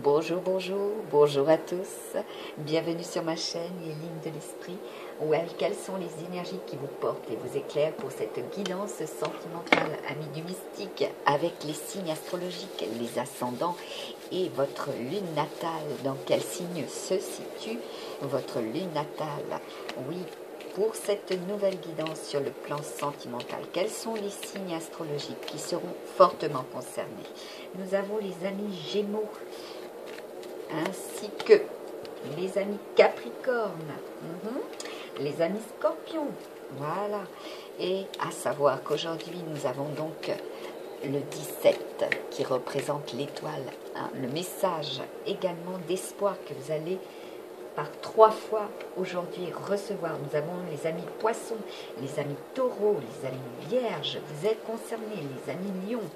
Bonjour, bonjour, bonjour à tous. Bienvenue sur ma chaîne Les Lignes de l'Esprit. Quelles sont les énergies qui vous portent et vous éclairent pour cette guidance sentimentale, amis du mystique, avec les signes astrologiques, les ascendants et votre lune natale. Dans quel signe se situe votre lune natale? Oui, pour cette nouvelle guidance sur le plan sentimental, quels sont les signes astrologiques qui seront fortement concernés? Nous avons les amis Gémeaux, ainsi que les amis Capricorne, les amis Scorpions, voilà. Et à savoir qu'aujourd'hui, nous avons donc le 17 qui représente l'étoile, le message également d'espoir que vous allez par 3 fois aujourd'hui recevoir. Nous avons les amis Poissons, les amis Taureaux, les amis Vierges, vous êtes concernés, les amis Lions.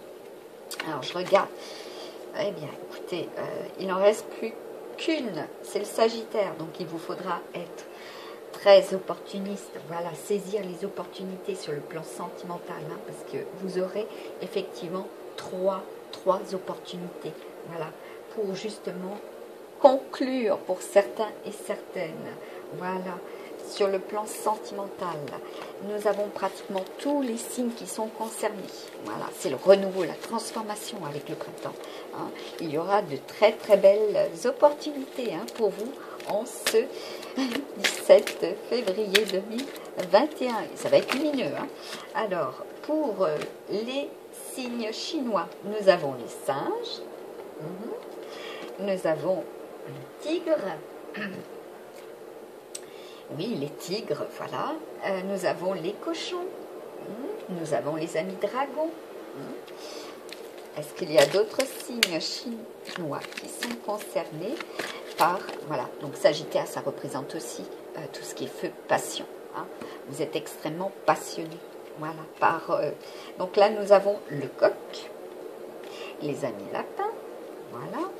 Alors je regarde. Eh bien, écoutez, il n'en reste plus qu'une, c'est le Sagittaire, donc il vous faudra être très opportuniste, voilà, saisir les opportunités sur le plan sentimental, parce que vous aurez effectivement trois opportunités, voilà, pour justement conclure pour certains et certaines, voilà. Sur le plan sentimental, nous avons pratiquement tous les signes qui sont concernés. Voilà, c'est le renouveau, la transformation avec le printemps. Il y aura de très très belles opportunités pour vous en ce 17 février 2021. Ça va être lumineux. Alors, pour les signes chinois, nous avons les singes, nous avons le tigre. Oui, les tigres, voilà. Nous avons les cochons. Nous avons les amis dragons. Est-ce qu'il y a d'autres signes chinois qui sont concernés par... Voilà, donc Sagittaire, ça représente aussi tout ce qui est feu, passion. Vous êtes extrêmement passionné. Voilà, donc là, nous avons le coq, les amis lapins. Voilà,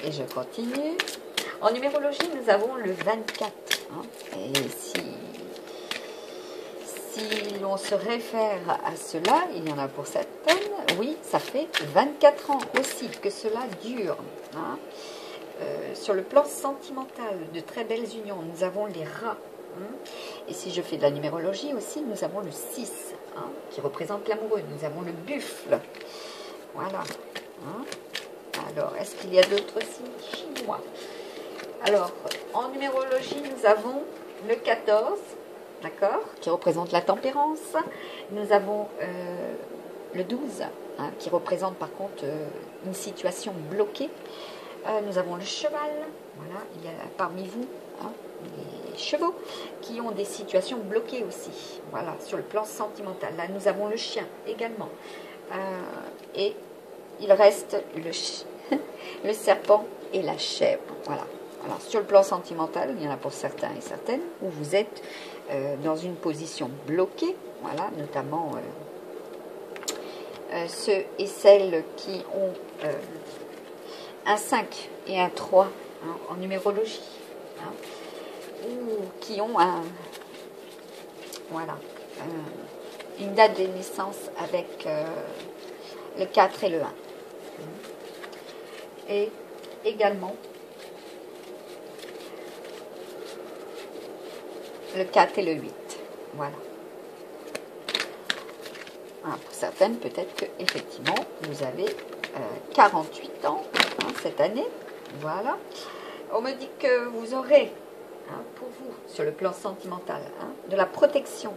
et je continue. En numérologie, nous avons le 24. Et si l'on se réfère à cela, il y en a pour certaines, oui, ça fait 24 ans aussi que cela dure. Sur le plan sentimental, de très belles unions, nous avons les rats. Et si je fais de la numérologie aussi, nous avons le 6, qui représente l'amoureux. Nous avons le buffle. Voilà. Alors, est-ce qu'il y a d'autres signes chinois? Alors, en numérologie, nous avons le 14, d'accord, qui représente la tempérance. Nous avons le 12, qui représente par contre une situation bloquée. Nous avons le cheval, voilà, il y a parmi vous les chevaux qui ont des situations bloquées aussi, voilà, sur le plan sentimental. Là, nous avons le chien également. Et il reste le serpent et la chèvre, voilà. Alors, sur le plan sentimental, il y en a pour certains et certaines où vous êtes dans une position bloquée, voilà, notamment ceux et celles qui ont un 5 et un 3 en numérologie, ou qui ont une date de naissance avec le 4 et le 1. Et également le 4 et le 8. Voilà. Pour certaines, peut-être que effectivement vous avez 48 ans cette année. Voilà. On me dit que vous aurez, pour vous, sur le plan sentimental, de la protection.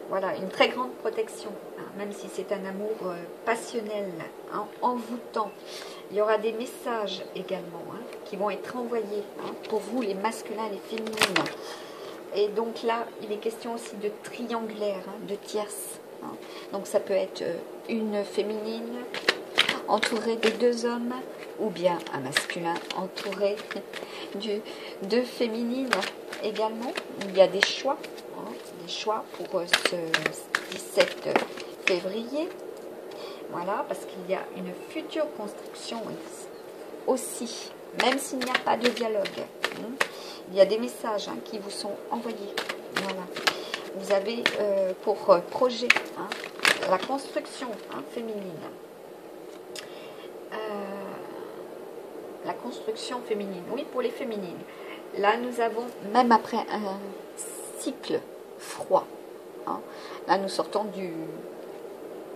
Voilà, une très grande protection, même si c'est un amour passionnel, envoûtant. Il y aura des messages également qui vont être envoyés pour vous, les masculins et les féminines. Et donc là, il est question aussi de triangulaire, de tierces. Donc ça peut être une féminine entourée de 2 hommes, ou bien un masculin entouré de 2 féminines également. Il y a des choix pour ce 17 février. Voilà, parce qu'il y a une future construction aussi, même s'il n'y a pas de dialogue. Il y a des messages qui vous sont envoyés. Voilà. Vous avez pour projet la construction féminine. la construction féminine. Oui, pour les féminines. Là, nous avons, même après un cycle froid, hein, là, nous sortons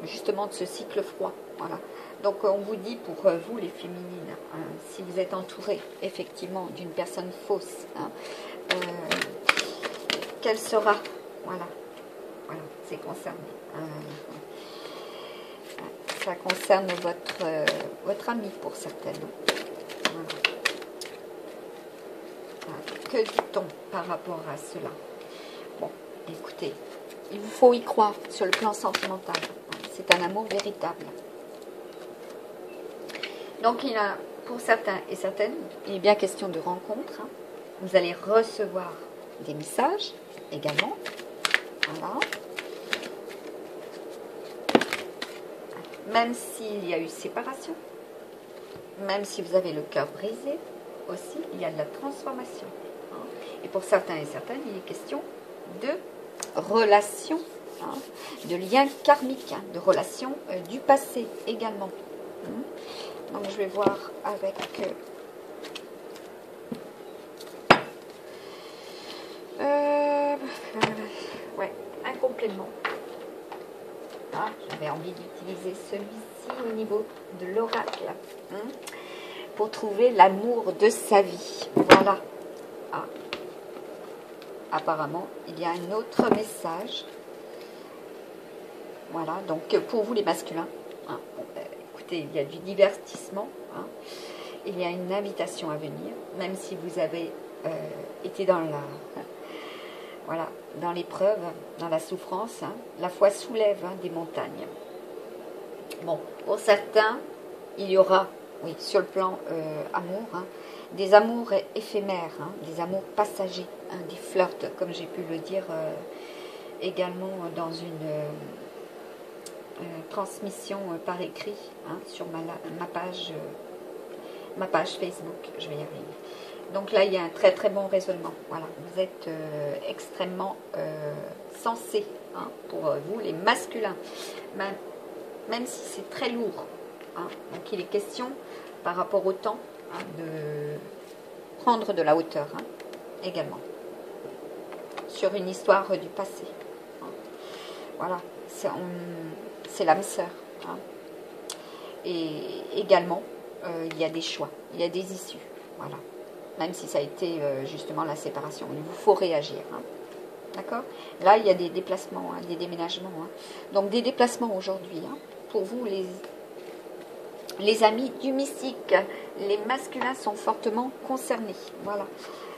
justement de ce cycle froid. Voilà. Donc, on vous dit pour vous, les féminines, hein, si vous êtes entouré, effectivement, d'une personne fausse, hein, quelle sera, voilà, c'est concerné. Ça concerne votre ami pour certaines. Voilà. Que dit-on par rapport à cela? Bon, écoutez, il vous faut y croire sur le plan sentimental. C'est un amour véritable. Donc, il a, pour certains et certaines, il est bien question de rencontre. Hein. Vous allez recevoir des messages également. Voilà. Même s'il y a eu séparation, même si vous avez le cœur brisé, aussi, il y a de la transformation. Hein. Et pour certains et certaines, il est question de relations, hein, de liens karmiques, hein, de relations du passé également. Donc, je vais voir avec... ouais, un complément. Ah, j'avais envie d'utiliser celui-ci au niveau de l'oracle, hein, pour trouver l'amour de sa vie. Voilà. Ah. Apparemment, il y a un autre message. Voilà, donc pour vous les masculins, hein, écoutez, il y a du divertissement, hein, il y a une invitation à venir, même si vous avez été dans la... Voilà, dans l'épreuve, dans la souffrance, hein, la foi soulève, hein, des montagnes. Bon, pour certains, il y aura, oui, sur le plan amour, hein, des amours éphémères, hein, des amours passagers, hein, des flirts, comme j'ai pu le dire également dans une transmission par écrit, hein, sur ma page Facebook, je vais y arriver. Donc là, il y a un très très bon raisonnement. Voilà, vous êtes extrêmement sensés, hein, pour vous, les masculins. Même si c'est très lourd. Hein. Donc il est question, par rapport au temps, hein, de prendre de la hauteur, hein, également. Sur une histoire du passé. Hein. Voilà, c'est l'âme sœur. Hein. Et également, il y a des choix, il y a des issues. Voilà. Même si ça a été justement la séparation. Il vous faut réagir. Hein. D'accord? Là, il y a des déplacements, hein, des déménagements. Hein. Donc, des déplacements aujourd'hui. Hein, pour vous, les amis du mystique, les masculins sont fortement concernés. Voilà.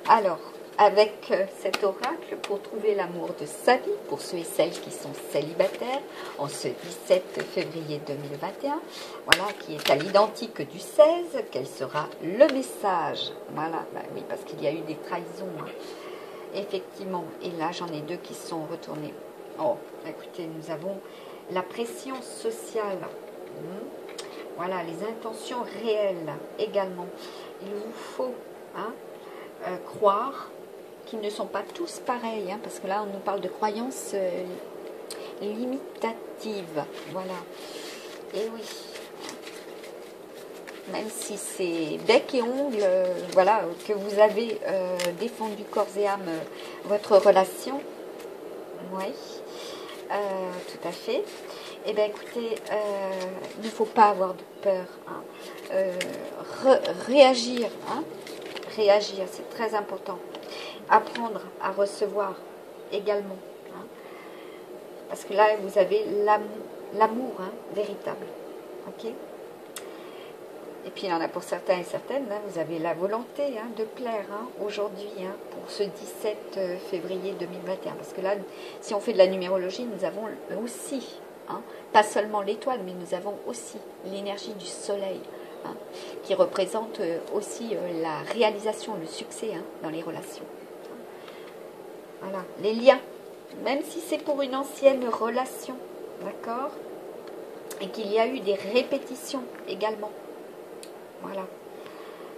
Alors, avec cet oracle, pour trouver l'amour de sa vie, pour ceux et celles qui sont célibataires, en ce 17 février 2021, voilà, qui est à l'identique du 16, quel sera le message? Voilà, bah oui, parce qu'il y a eu des trahisons, hein. Effectivement, et là, j'en ai deux qui sont retournés. Oh, écoutez, nous avons la pression sociale. Voilà, les intentions réelles également. Il vous faut, hein, croire qu'ils ne sont pas tous pareils, hein, parce que là, on nous parle de croyances limitatives. Voilà. Et oui. Même si c'est bec et ongles, voilà, que vous avez défendu corps et âme votre relation. Oui, tout à fait. Eh bien, écoutez, il ne faut pas avoir de peur. Hein. Réagir, hein. Réagir, c'est très important. Apprendre à recevoir également. Hein. Parce que là, vous avez l'amour, hein, véritable. Ok? Et puis, il y en a pour certains et certaines, hein, vous avez la volonté, hein, de plaire, hein, aujourd'hui, hein, pour ce 17 février 2021. Parce que là, si on fait de la numérologie, nous avons aussi, hein, pas seulement l'étoile, mais nous avons aussi l'énergie du soleil, hein, qui représente aussi la réalisation, le succès, hein, dans les relations. Voilà, les liens, même si c'est pour une ancienne relation, d'accord, et qu'il y a eu des répétitions également. Voilà,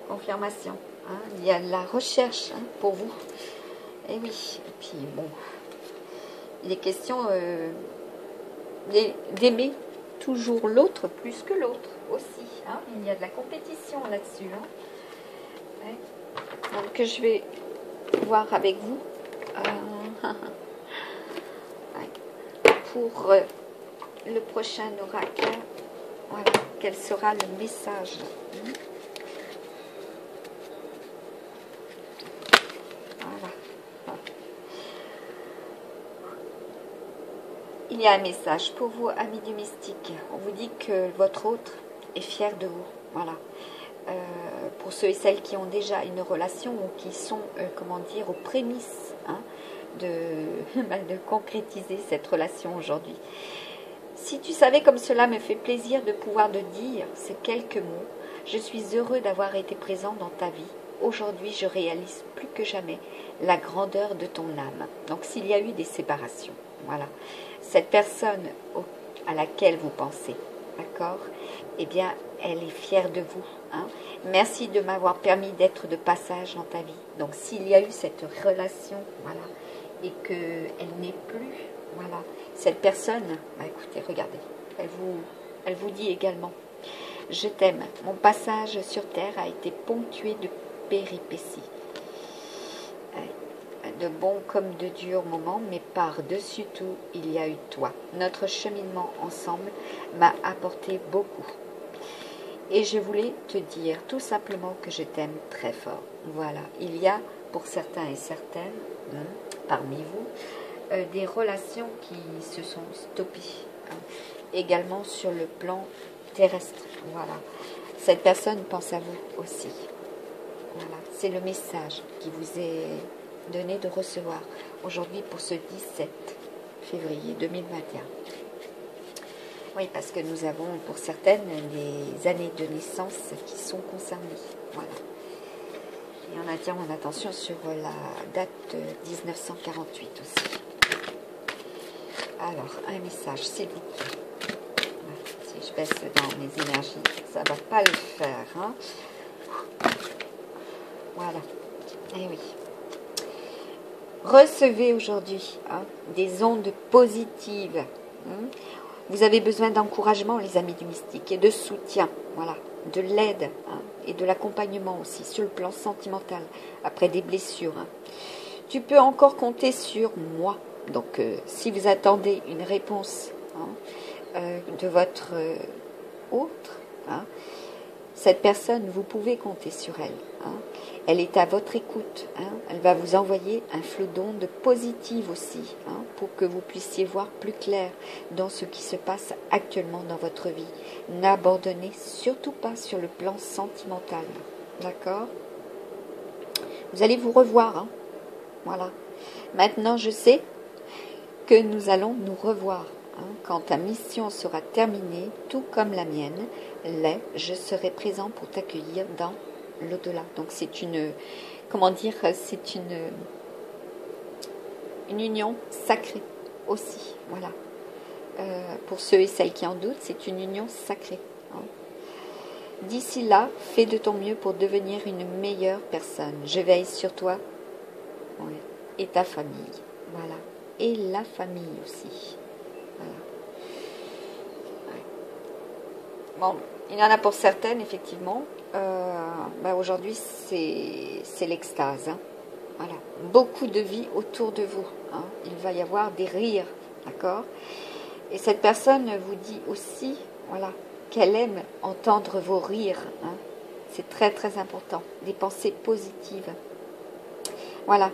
confirmation. Hein. Il y a de la recherche, hein, pour vous. Et oui, et puis bon, il est question d'aimer toujours l'autre plus que l'autre aussi. Hein. Il y a de la compétition là-dessus. Hein. Ouais. Donc je vais voir avec vous pour le prochain oracle. Voilà, quel sera le message. Voilà. Il y a un message pour vous, amis du mystique. On vous dit que votre autre est fier de vous. Voilà. Pour ceux et celles qui ont déjà une relation ou qui sont, comment dire, aux prémices de concrétiser cette relation aujourd'hui. Si tu savais comme cela me fait plaisir de pouvoir te dire ces quelques mots, je suis heureux d'avoir été présent dans ta vie. Aujourd'hui, je réalise plus que jamais la grandeur de ton âme. Donc, s'il y a eu des séparations, voilà. Cette personne à laquelle vous pensez, d'accord, eh bien, elle est fière de vous. Hein. Merci de m'avoir permis d'être de passage dans ta vie. Donc, s'il y a eu cette relation, voilà, et qu'elle n'est plus, voilà, cette personne, bah écoutez, regardez, elle vous dit également, je t'aime. Mon passage sur terre a été ponctué de péripéties, de bons comme de durs moments, mais par-dessus tout, il y a eu toi. Notre cheminement ensemble m'a apporté beaucoup. Et je voulais te dire tout simplement que je t'aime très fort. Voilà, il y a pour certains et certaines, parmi vous, des relations qui se sont stoppées, également sur le plan terrestre. Voilà, cette personne pense à vous aussi. Voilà, c'est le message qui vous est donné de recevoir aujourd'hui pour ce 17 février 2021. Oui, parce que nous avons pour certaines des années de naissance qui sont concernées. Voilà. Et on attire mon attention sur la date 1948 aussi. Alors, un message, s'il vous plaît. Si je baisse dans mes énergies, ça ne va pas le faire. Hein. Voilà. Eh oui. Recevez aujourd'hui des ondes positives. Vous avez besoin d'encouragement, les amis du mystique, et de soutien, voilà, de l'aide et de l'accompagnement aussi sur le plan sentimental, après des blessures. Tu peux encore compter sur moi. Donc, si vous attendez une réponse de votre autre, cette personne, vous pouvez compter sur elle. Elle est à votre écoute. Elle va vous envoyer un flot d'ondes positives aussi, pour que vous puissiez voir plus clair dans ce qui se passe actuellement dans votre vie. N'abandonnez surtout pas sur le plan sentimental. D'accord? Vous allez vous revoir. Voilà. Maintenant, je sais que nous allons nous revoir. Quand ta mission sera terminée, tout comme la mienne, je serai présent pour t'accueillir dans l'au-delà. Donc c'est une, comment dire, c'est une union sacrée aussi. Voilà. Pour ceux et celles qui en doutent, c'est une union sacrée. D'ici là, fais de ton mieux pour devenir une meilleure personne. Je veille sur toi et ta famille. Voilà. Et la famille aussi. Voilà. Bon, il y en a pour certaines, effectivement. Aujourd'hui, c'est l'extase. Voilà. Beaucoup de vie autour de vous. Il va y avoir des rires. D'accord? Et cette personne vous dit aussi, voilà, qu'elle aime entendre vos rires. C'est très, très important. Des pensées positives. Voilà.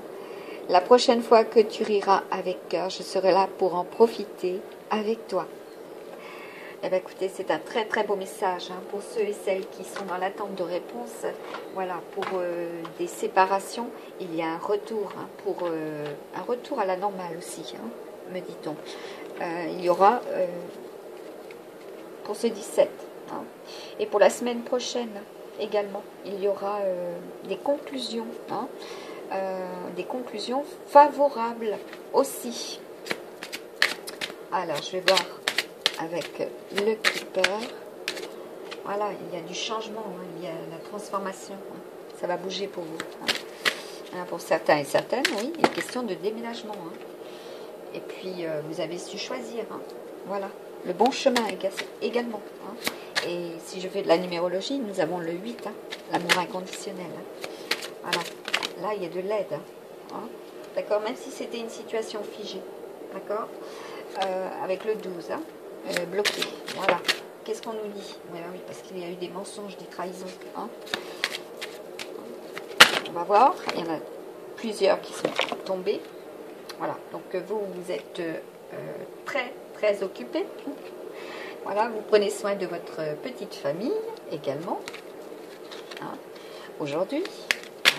La prochaine fois que tu riras avec cœur, je serai là pour en profiter avec toi. Eh bien, écoutez, c'est un très très beau message pour ceux et celles qui sont dans l'attente de réponse. Voilà, pour des séparations, il y a un retour, un retour à la normale aussi, me dit-on. Il y aura pour ce 17 et pour la semaine prochaine également, il y aura des conclusions, des conclusions favorables aussi. Alors, je vais voir avec le Keeper. Voilà, il y a du changement, il y a la transformation. Ça va bouger pour vous. Pour certains et certaines, oui, il est question de déménagement. Et puis, vous avez su choisir. Voilà, le bon chemin également. Et si je fais de la numérologie, nous avons le 8, l'amour inconditionnel. Voilà. Là, il y a de l'aide. Hein. D'accord? Même si c'était une situation figée. D'accord? Avec le 12. Hein. Bloqué. Voilà. Qu'est-ce qu'on nous dit? Oui, parce qu'il y a eu des mensonges, des trahisons. Hein. On va voir. Il y en a plusieurs qui sont tombés. Voilà. Donc, vous êtes très, très occupé. Voilà. Vous prenez soin de votre petite famille également. Hein. Aujourd'hui.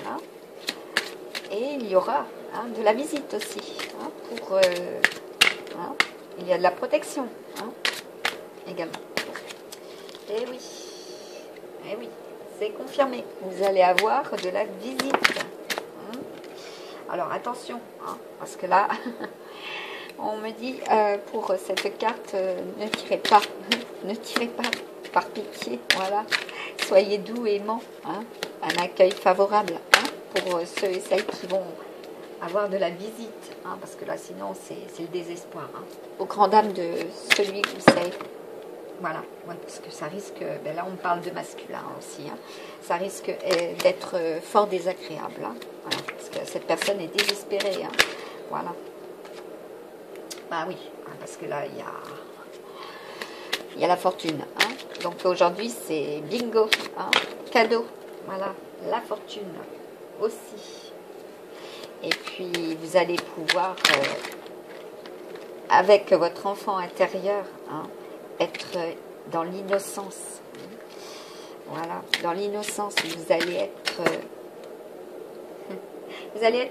Voilà. Et il y aura de la visite aussi. Hein, pour, hein, il y a de la protection également. Et oui, c'est confirmé. Vous allez avoir de la visite. Hein. Alors attention, parce que là, on me dit pour cette carte, ne tirez pas, ne tirez pas par pitié. Voilà, soyez doux et aimants. Hein. Un accueil favorable pour ceux et celles qui vont avoir de la visite, parce que là sinon c'est le désespoir. Aux grandes dames de celui que vous savez. Voilà, ouais, parce que ça risque, ben là on parle de masculin aussi, ça risque d'être fort désagréable, voilà, parce que cette personne est désespérée, voilà. Bah oui, parce que là il y a la fortune, donc aujourd'hui c'est bingo, cadeau, voilà, la fortune aussi. Et puis vous allez pouvoir, avec votre enfant intérieur, être dans l'innocence. Voilà, dans l'innocence, vous allez être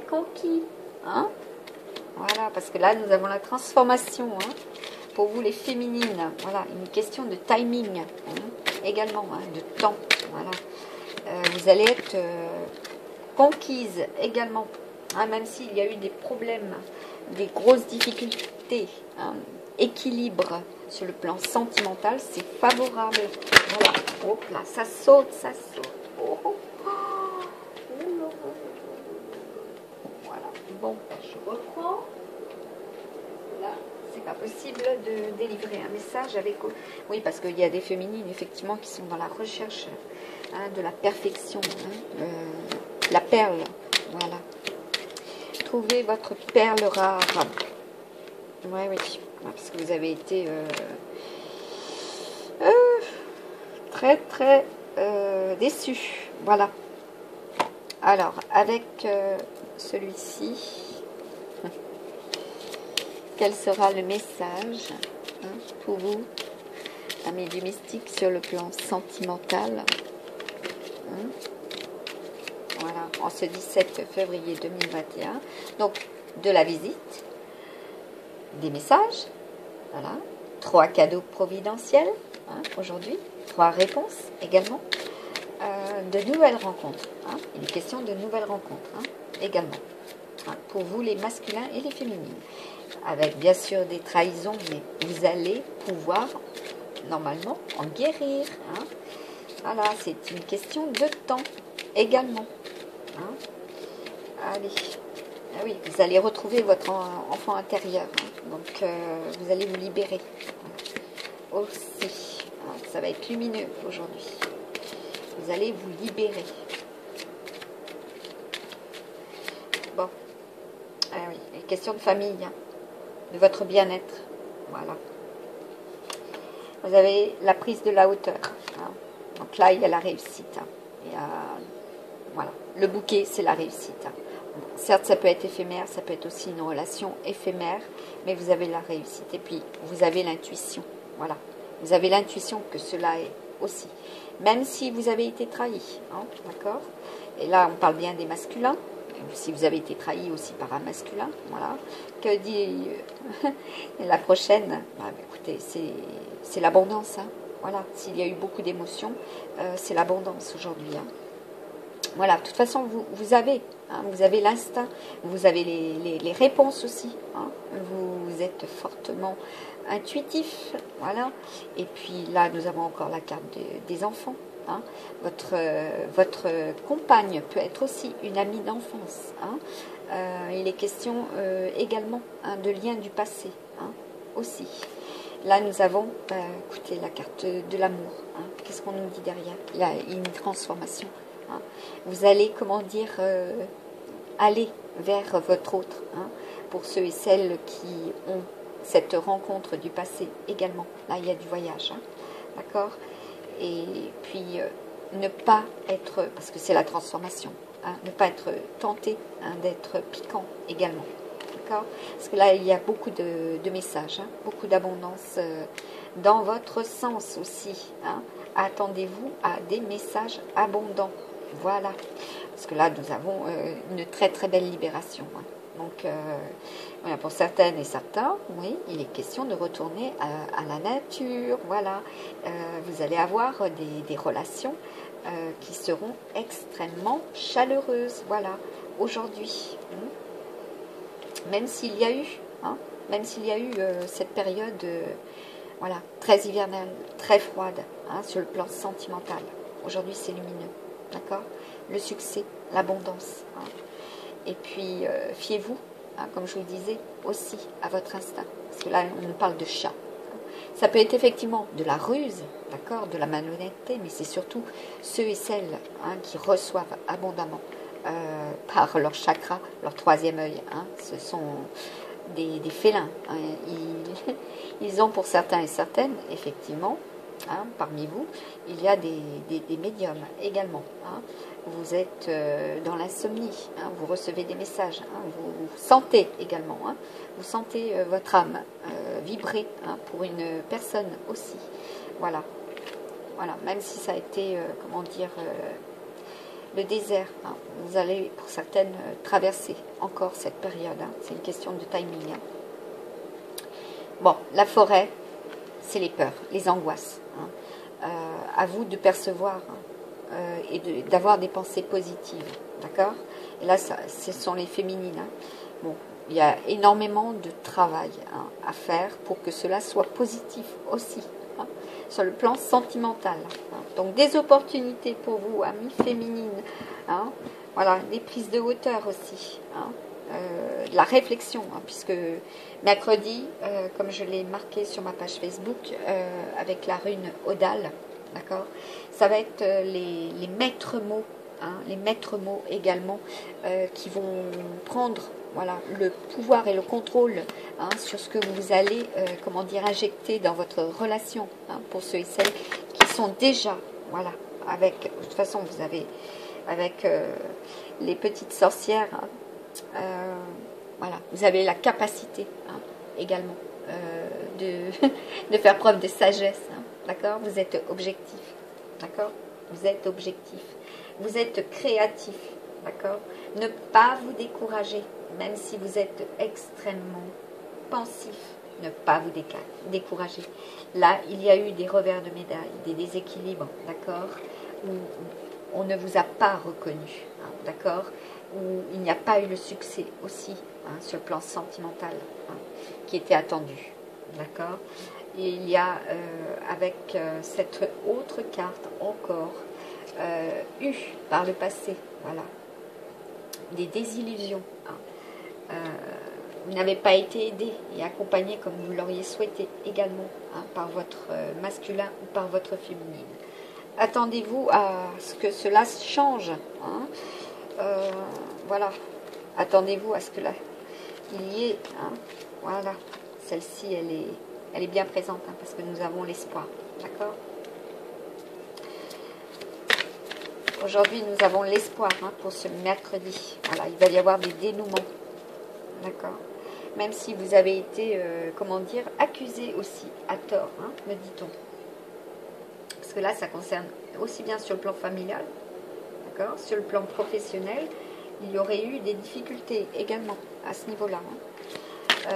conquis. Voilà, parce que là, nous avons la transformation. Pour vous, les féminines, voilà, une question de timing également, de temps. Voilà. Vous allez être conquise également, même s'il y a eu des problèmes, des grosses difficultés, équilibre sur le plan sentimental, c'est favorable. Voilà, hop là, ça saute, ça saute. Oh, oh, oh. Voilà, bon, je reprends. Là, c'est pas possible de délivrer un message avec... Oui, parce qu'il y a des féminines, effectivement, qui sont dans la recherche de la perfection, la perle, voilà. Trouvez votre perle rare. Oui, parce que vous avez été très, très déçus. Voilà. Alors, avec celui-ci, quel sera le message pour vous, amis du mystique, sur le plan sentimental? Voilà, en ce 17 février 2021. Donc, de la visite, des messages, voilà, 3 cadeaux providentiels aujourd'hui, 3 réponses également, de nouvelles rencontres. Il est question de nouvelles rencontres également, pour vous les masculins et les féminines, avec bien sûr des trahisons, mais vous allez pouvoir normalement en guérir. Voilà, c'est une question de temps également. Allez. Ah oui, vous allez retrouver votre enfant intérieur. Donc, vous allez vous libérer. Aussi. Ça va être lumineux aujourd'hui. Vous allez vous libérer. Bon. Ah oui, les questions de famille. De votre bien-être. Voilà. Vous avez la prise de la hauteur. Donc là, il y a la réussite. Il y a... Voilà. Le bouquet, c'est la réussite. Certes, ça peut être éphémère, ça peut être aussi une relation éphémère, mais vous avez la réussite. Et puis, vous avez l'intuition. Voilà. Vous avez l'intuition que cela est aussi. Même si vous avez été trahi. D'accord? Et là, on parle bien des masculins. Si vous avez été trahi aussi par un masculin. Voilà. Que dit la prochaine? Écoutez, c'est l'abondance. Voilà. S'il y a eu beaucoup d'émotions, c'est l'abondance aujourd'hui. Voilà, de toute façon, vous avez l'instinct, vous avez les réponses aussi. Vous êtes fortement intuitif, voilà. Et puis là, nous avons encore la carte des enfants. Votre compagne peut être aussi une amie d'enfance. Il est question également de liens du passé, aussi. Là, nous avons, écoutez, la carte de l'amour. Qu'est-ce qu'on nous dit derrière? Il y a une transformation. hein. Vous allez, comment dire, aller vers votre autre, hein, pour ceux et celles qui ont cette rencontre du passé également. Là, il y a du voyage, hein, d'accord? Et puis, ne pas être, parce que c'est la transformation, hein, ne pas être tenté, hein, d'être piquant également. Parce que là, il y a beaucoup de messages, hein, beaucoup d'abondance dans votre sens aussi. Hein. Attendez-vous à des messages abondants. Voilà. Parce que là, nous avons une très très belle libération. Hein. Donc, voilà, pour certaines et certains, oui, il est question de retourner à la nature. Voilà. Vous allez avoir des relations qui seront extrêmement chaleureuses. Voilà. Aujourd'hui. Même s'il y a eu, hein, même s'il y a eu cette période voilà, très hivernale, très froide, hein, sur le plan sentimental. Aujourd'hui, c'est lumineux, d'accord? Le succès, l'abondance. Hein. Et puis, fiez-vous, hein, comme je vous le disais, aussi à votre instinct. Parce que là, on parle de chat. Ça peut être effectivement de la ruse, d'accord, de la malhonnêteté, mais c'est surtout ceux et celles, hein, qui reçoivent abondamment par leur chakra, leur troisième œil. Hein. Ce sont des félins. Hein. Ils ont pour certains et certaines, effectivement, hein, parmi vous, il y a des médiums également. Hein. Vous êtes dans l'insomnie, hein, vous recevez des messages, hein, vous sentez également, hein, vous sentez votre âme vibrer, hein, pour une personne aussi. Voilà. Voilà, même si ça a été, comment dire, le désert, hein, vous allez pour certaines traverser encore cette période. Hein, c'est une question de timing. Hein. Bon, la forêt, c'est les peurs, les angoisses. Hein. À vous de percevoir, hein, et d'avoir des pensées positives, d'accord? Et là, ce sont les féminines. Hein. Bon, il y a énormément de travail, hein, à faire pour que cela soit positif aussi, hein, sur le plan sentimental. Hein. Donc, des opportunités pour vous, amies féminines. Hein. Voilà, des prises de hauteur aussi. Hein. De la réflexion, hein, puisque mercredi, comme je l'ai marqué sur ma page Facebook, avec la rune Odal, d'accord, ça va être les maîtres mots, hein, les maîtres mots également, qui vont prendre, voilà, le pouvoir et le contrôle, hein, sur ce que vous allez, comment dire, injecter dans votre relation, hein, pour ceux et celles qui sont déjà, voilà, avec, de toute façon, vous avez, avec les petites sorcières, hein, voilà, vous avez la capacité, hein, également de faire preuve de sagesse, hein, d'accord? Vous êtes objectif, d'accord? Vous êtes objectif, vous êtes créatif, d'accord? Ne pas vous décourager, même si vous êtes extrêmement pensif, ne pas vous décourager. Là, il y a eu des revers de médaille, des déséquilibres, d'accord? Où on ne vous a pas reconnu, hein, d'accord? Où il n'y a pas eu le succès aussi, hein, sur le plan sentimental, hein, qui était attendu, d'accord? Et il y a, avec cette autre carte encore, eu par le passé, voilà, des désillusions. Hein. Vous n'avez pas été aidé et accompagné comme vous l'auriez souhaité également, hein, par votre masculin ou par votre féminine. Attendez-vous à ce que cela change. Hein. Voilà. Attendez-vous à ce que là, il y ait. Hein. Voilà. Celle-ci, elle est bien présente, hein, parce que nous avons l'espoir. D'accord? Aujourd'hui, nous avons l'espoir, hein, pour ce mercredi. Voilà, il va y avoir des dénouements. D'accord? Même si vous avez été, comment dire, accusé aussi, à tort, hein, me dit-on. Parce que là, ça concerne aussi bien sur le plan familial, d'accord, sur le plan professionnel, il y aurait eu des difficultés également à ce niveau-là. Hein.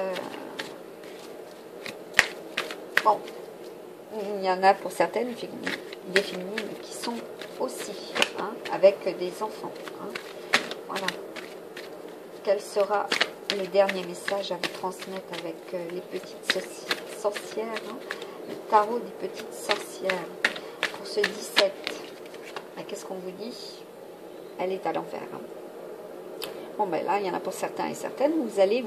Bon, il y en a pour certaines, des féminines qui sont aussi, hein, avec des enfants. Hein. Voilà. Quel sera le dernier message à vous transmettre avec les petites sorcières, hein, le tarot des petites sorcières pour ce 17? Qu'est-ce qu'on vous dit? Elle est à l'envers. Hein. Bon, ben là, il y en a pour certains et certaines, vous allez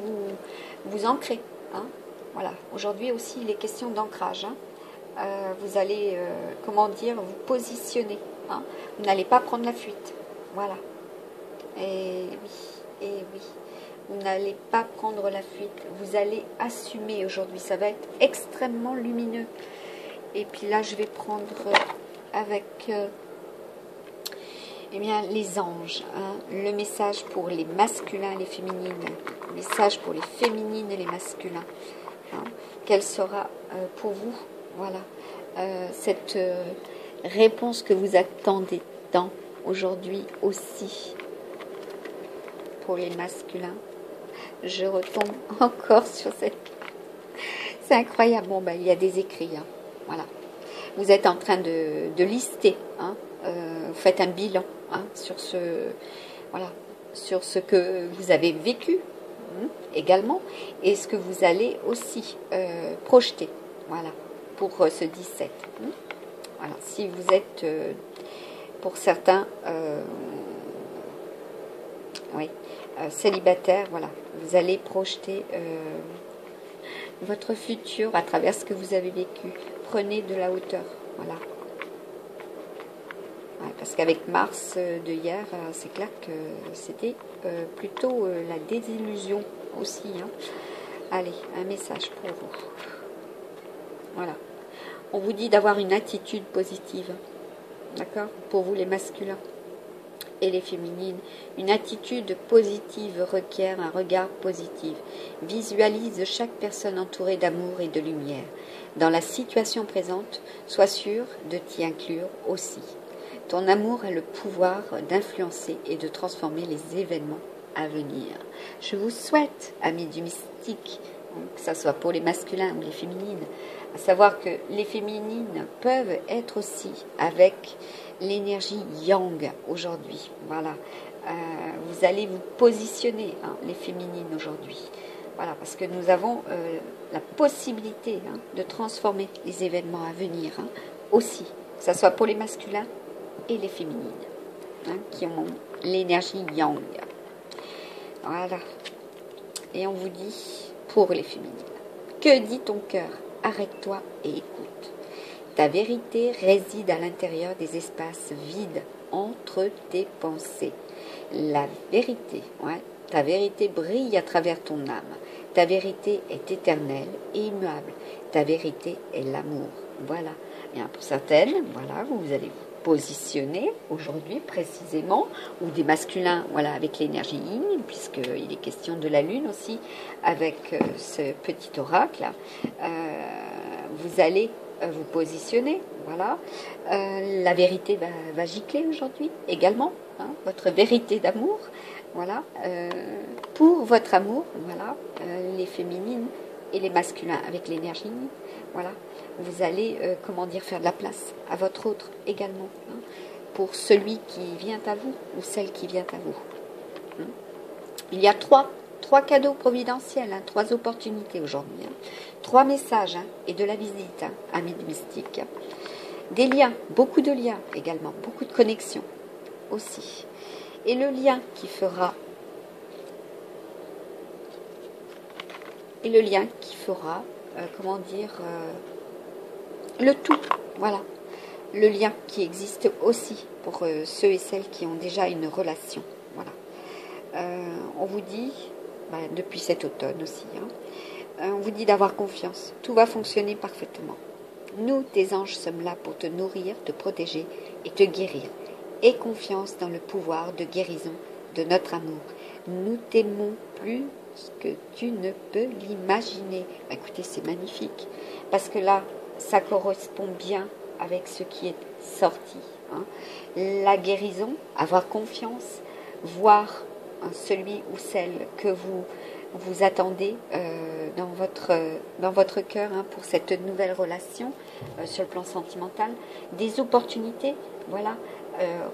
vous ancrer. Hein. Voilà. Aujourd'hui aussi, il est question d'ancrage. Hein. Vous allez, comment dire, vous positionner. hein. Vous n'allez pas prendre la fuite. Voilà. Et oui, et oui. Vous n'allez pas prendre la fuite. Vous allez assumer aujourd'hui. Ça va être extrêmement lumineux. Et puis là, je vais prendre avec eh bien, les anges. Hein, le message pour les masculins et les féminines. Le message pour les féminines et les masculins. Hein, quelle sera pour vous, voilà, cette réponse que vous attendez tant aujourd'hui aussi pour les masculins. Je retombe encore sur cette... C'est incroyable. Bon, ben, il y a des écrits. Hein. Voilà. Vous êtes en train de lister. Hein. Vous faites un bilan hein, sur voilà, sur ce que vous avez vécu également et ce que vous allez aussi projeter. Voilà. Pour ce 17. Voilà. Si vous êtes, pour certains, oui, célibataire, voilà, vous allez projeter votre futur à travers ce que vous avez vécu. Prenez de la hauteur, voilà. Ouais, parce qu'avec Mars de hier, c'est clair que c'était plutôt la désillusion aussi. Hein. Allez, un message pour vous. Voilà. On vous dit d'avoir une attitude positive, d'accord, pour vous les masculins et les féminines. Une attitude positive requiert un regard positif. Visualise chaque personne entourée d'amour et de lumière. Dans la situation présente, sois sûr de t'y inclure aussi. Ton amour a le pouvoir d'influencer et de transformer les événements à venir. Je vous souhaite, amis du mystique, que ce soit pour les masculins ou les féminines, à savoir que les féminines peuvent être aussi avec l'énergie yang aujourd'hui. Voilà. Vous allez vous positionner, hein, les féminines aujourd'hui. Voilà, parce que nous avons la possibilité hein, de transformer les événements à venir hein, aussi, que ce soit pour les masculins et les féminines, hein, qui ont l'énergie yang. Voilà. Et on vous dit, pour les féminines, que dit ton cœur? Arrête-toi et écoute. Ta vérité réside à l'intérieur des espaces vides entre tes pensées. La vérité, ouais, ta vérité brille à travers ton âme. Ta vérité est éternelle et immuable. Ta vérité est l'amour. Voilà. Bien, pour certaines, voilà, vous allez vous positionner aujourd'hui précisément, ou des masculins, voilà, avec l'énergie yin, puisqu'il est question de la lune aussi, avec ce petit oracle. Vous allez vous positionner, voilà. La vérité va gicler aujourd'hui également, hein, votre vérité d'amour, voilà. Pour votre amour, voilà, les féminines et les masculins avec l'énergie, voilà. Vous allez, comment dire, faire de la place à votre autre également, hein, pour celui qui vient à vous ou celle qui vient à vous. Hein. Il y a trois cadeaux providentiels, hein, 3 opportunités aujourd'hui, hein, 3 messages hein, et de la visite, hein, amis du mystique. Des liens, beaucoup de liens également, beaucoup de connexions aussi. Et le lien qui fera, comment dire, le tout, voilà. Le lien qui existe aussi pour ceux et celles qui ont déjà une relation, voilà. On vous dit, depuis cet automne aussi, hein, on vous dit d'avoir confiance. Tout va fonctionner parfaitement. Nous, tes anges, sommes là pour te nourrir, te protéger et te guérir. Aie confiance dans le pouvoir de guérison de notre amour. Nous t'aimons plus que tu ne peux l'imaginer. Écoutez, c'est magnifique. Parce que là, ça correspond bien avec ce qui est sorti. Hein. La guérison, avoir confiance, voir celui ou celle que vous attendez dans votre cœur hein, pour cette nouvelle relation sur le plan sentimental, des opportunités, voilà.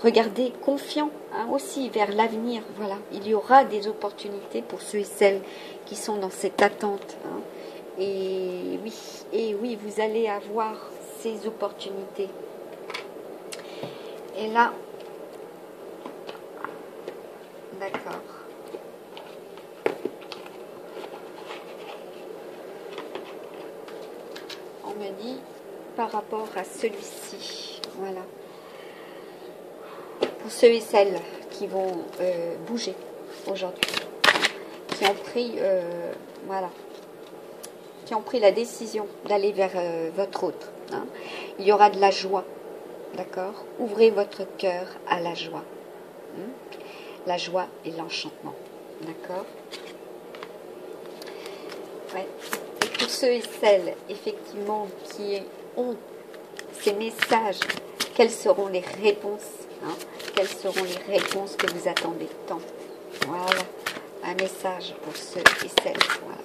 Regardez confiant hein, aussi vers l'avenir, voilà. Il y aura des opportunités pour ceux et celles qui sont dans cette attente. Hein. Et oui, vous allez avoir ces opportunités. Et là, d'accord. On me dit par rapport à celui-ci, voilà. pour ceux et celles qui vont bouger aujourd'hui, qui ont pris, voilà, qui ont pris la décision d'aller vers votre autre. Hein. Il y aura de la joie, d'accord? Ouvrez votre cœur à la joie. Hein. La joie et l'enchantement, d'accord? Ouais. Et pour ceux et celles, effectivement, qui ont ces messages, quelles seront les réponses, hein? Quelles seront les réponses que vous attendez tant? Voilà, un message pour ceux et celles, voilà.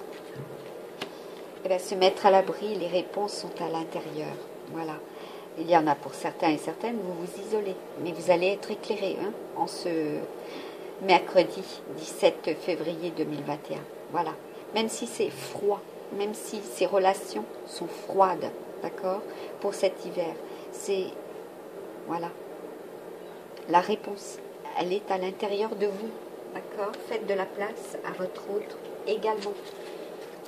Et bien, se mettre à l'abri, les réponses sont à l'intérieur, voilà. Il y en a pour certains et certaines, vous vous isolez, mais vous allez être éclairés, hein, en ce mercredi 17 février 2021, voilà. Même si c'est froid, même si ces relations sont froides, d'accord, pour cet hiver, c'est, voilà, la réponse, elle est à l'intérieur de vous, d'accord. Faites de la place à votre autre également,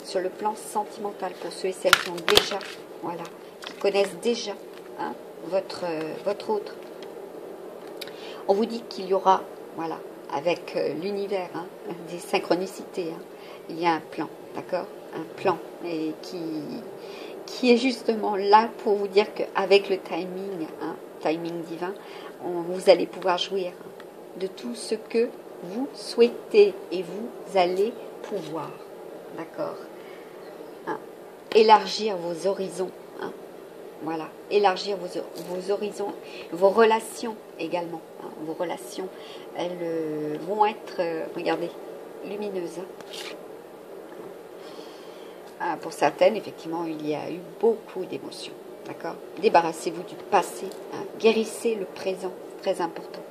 sur le plan sentimental, pour ceux et celles qui ont déjà, voilà, qui connaissent déjà, hein, votre autre. On vous dit qu'il y aura, voilà, avec l'univers, hein, des synchronicités, hein, il y a un plan, d'accord, un plan, et qui est justement là pour vous dire qu'avec le timing, hein, timing divin, vous allez pouvoir jouir de tout ce que vous souhaitez et vous allez pouvoir, d'accord, hein, élargir vos horizons, hein, voilà, élargir vos horizons, vos relations également, hein, vos relations, elles vont être, regardez, lumineuses, hein. Pour certaines, effectivement, il y a eu beaucoup d'émotions. D'accord? Débarrassez-vous du passé. Hein, guérissez le présent. Très important.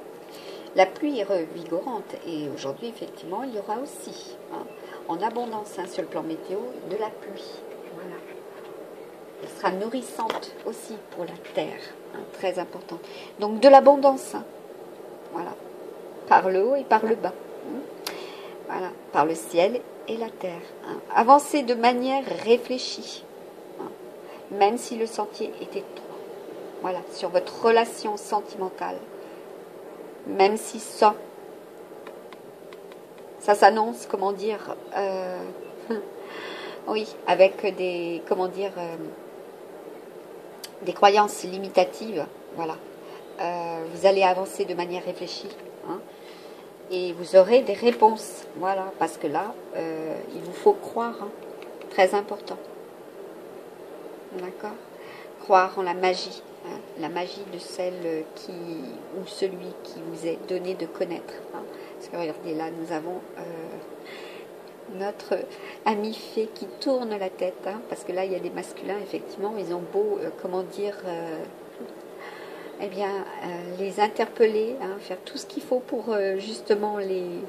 La pluie est revigorante. Et aujourd'hui, effectivement, il y aura aussi, hein, en abondance, hein, sur le plan météo, de la pluie. Voilà. Elle sera nourrissante aussi pour la terre. Hein, très important. Donc, de l'abondance. Hein, voilà. Par le haut et par le bas. Hein, voilà. Par le ciel et la terre. Hein. Avancez de manière réfléchie, hein, même si le sentier était étroit. Voilà, sur votre relation sentimentale, même si ça s'annonce, comment dire, oui, avec des, comment dire, des croyances limitatives, voilà. Vous allez avancer de manière réfléchie, hein, et vous aurez des réponses, voilà, parce que là, il vous faut croire, hein, très important, d'accord, croire en la magie, hein, la magie de celle qui, ou celui qui vous est donné de connaître, hein, parce que regardez, là, nous avons notre ami fée qui tourne la tête, hein, parce que là, il y a des masculins, effectivement, ils ont beau, comment dire, eh bien, les interpeller, hein, faire tout ce qu'il faut pour justement les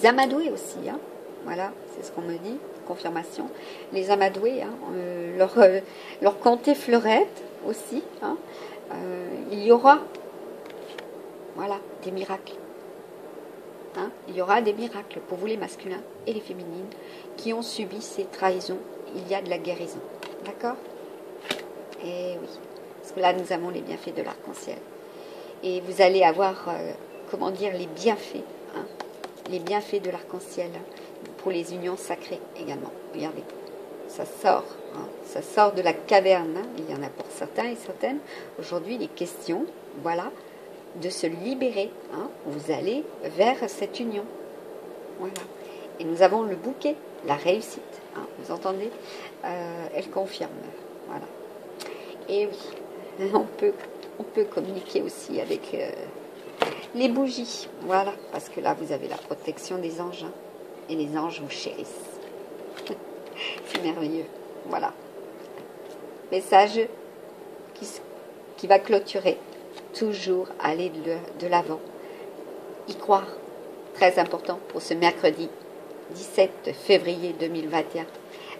amadouer aussi, hein. Voilà, c'est ce qu'on me dit, confirmation. Les amadouer, hein, leur compter fleurette aussi, hein. Il y aura, voilà, des miracles. Hein, il y aura des miracles pour vous les masculins et les féminines qui ont subi ces trahisons. Il y a de la guérison, d'accord? Et oui. Parce que là, nous avons les bienfaits de l'arc-en-ciel. Et vous allez avoir, comment dire, les bienfaits, hein, les bienfaits de l'arc-en-ciel, hein, pour les unions sacrées également. Regardez, ça sort, hein, ça sort de la caverne. Hein, il y en a pour certains et certaines. Aujourd'hui, les questions, voilà, de se libérer. Hein, vous allez vers cette union. Voilà. Et nous avons le bouquet, la réussite. Hein, vous entendez, elle confirme. Voilà. Et oui. On peut communiquer aussi avec les bougies, voilà, parce que là vous avez la protection des anges, hein, et les anges vous chérissent. C'est merveilleux, voilà. Message qui va clôturer, toujours aller de l'avant, y croire, très important pour ce mercredi 17 février 2021.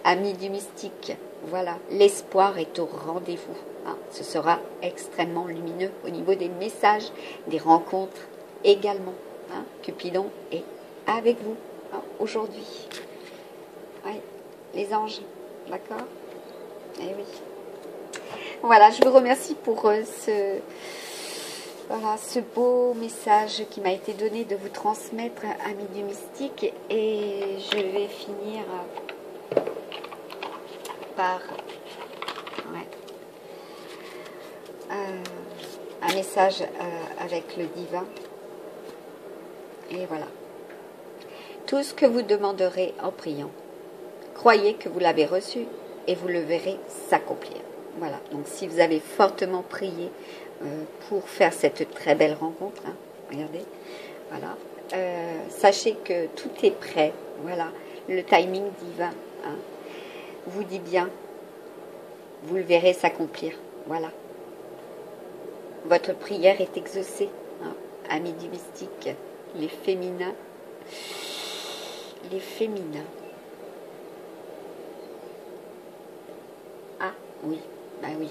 Amis du mystique, voilà, l'espoir est au rendez-vous. Hein, ce sera extrêmement lumineux au niveau des messages, des rencontres également. Hein, Cupidon est avec vous, hein, aujourd'hui. Ouais, les anges, d'accord? Eh oui. Voilà, je vous remercie pour Voilà, ce beau message qui m'a été donné de vous transmettre, amis du mystique. Et je vais finir par ouais, un message avec le divin. Et voilà. Tout ce que vous demanderez en priant, croyez que vous l'avez reçu et vous le verrez s'accomplir. Voilà, donc si vous avez fortement prié pour faire cette très belle rencontre, hein, regardez, voilà, sachez que tout est prêt, voilà, le timing divin hein, vous dit bien, vous le verrez s'accomplir, voilà. Votre prière est exaucée, hein, amis du mystique, les féminins, les féminins. Ah oui, bah oui,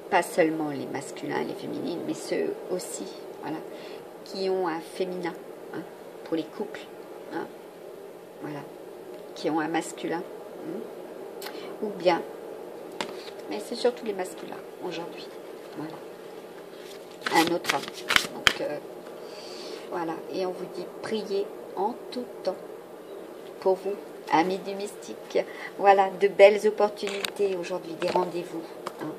pas seulement les masculins et les féminines, mais ceux aussi, voilà, qui ont un féminin, hein, pour les couples, hein, voilà, qui ont un masculin, hein, ou bien, mais c'est surtout les masculins aujourd'hui, voilà, un autre homme. Donc voilà, et on vous dit priez en tout temps pour vous, amis du mystique. Voilà, de belles opportunités aujourd'hui, des rendez-vous hein,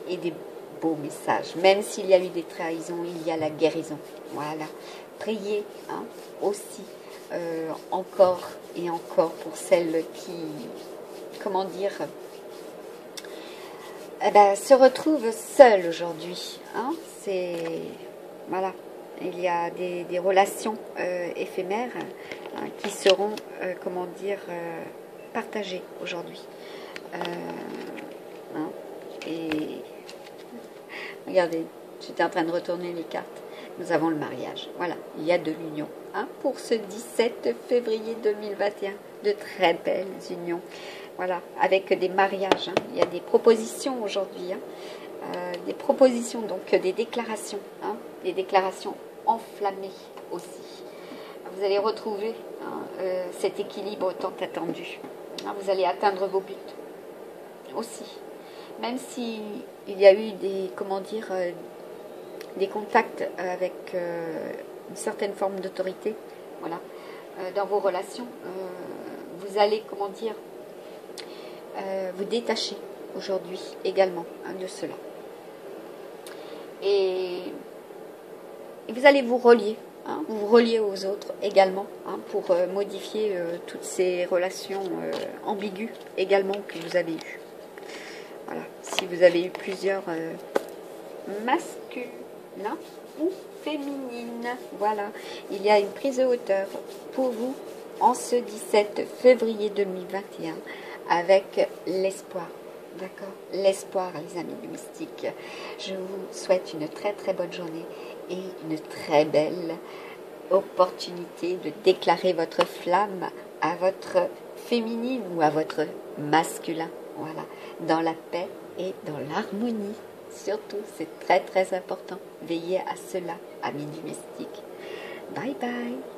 et des beaux messages. Même s'il y a eu des trahisons, il y a la guérison. Voilà, priez hein, aussi encore et encore pour celles qui, comment dire, eh ben, se retrouvent seules aujourd'hui. Hein, c'est, voilà, il y a des relations éphémères hein, qui seront, comment dire, partagées aujourd'hui. Hein, et regardez, j'étais en train de retourner les cartes. Nous avons le mariage. Voilà, il y a de l'union. Hein, pour ce 17 février 2021, de très belles unions. Voilà, avec des mariages. Hein. Il y a des propositions aujourd'hui. Hein. Des propositions, donc des déclarations. Hein, des déclarations enflammées aussi. Vous allez retrouver hein, cet équilibre tant attendu. Hein, vous allez atteindre vos buts aussi. Même si il y a eu des, comment dire, des contacts avec une certaine forme d'autorité, voilà, dans vos relations, vous allez, comment dire, vous détacher aujourd'hui également hein, de cela. Et vous allez vous relier, hein, vous relier aux autres également, hein, pour modifier toutes ces relations ambiguës également que vous avez eues. Voilà, si vous avez eu plusieurs masculins ou féminines, voilà, il y a une prise de hauteur pour vous en ce 17 février 2021 avec l'espoir. D'accord, l'espoir, les amis du mystique. Je vous souhaite une très très bonne journée et une très belle opportunité de déclarer votre flamme à votre féminine ou à votre masculin. Voilà, dans la paix et dans l'harmonie. Surtout, c'est très très important. Veillez à cela, amis du mystique. Bye bye.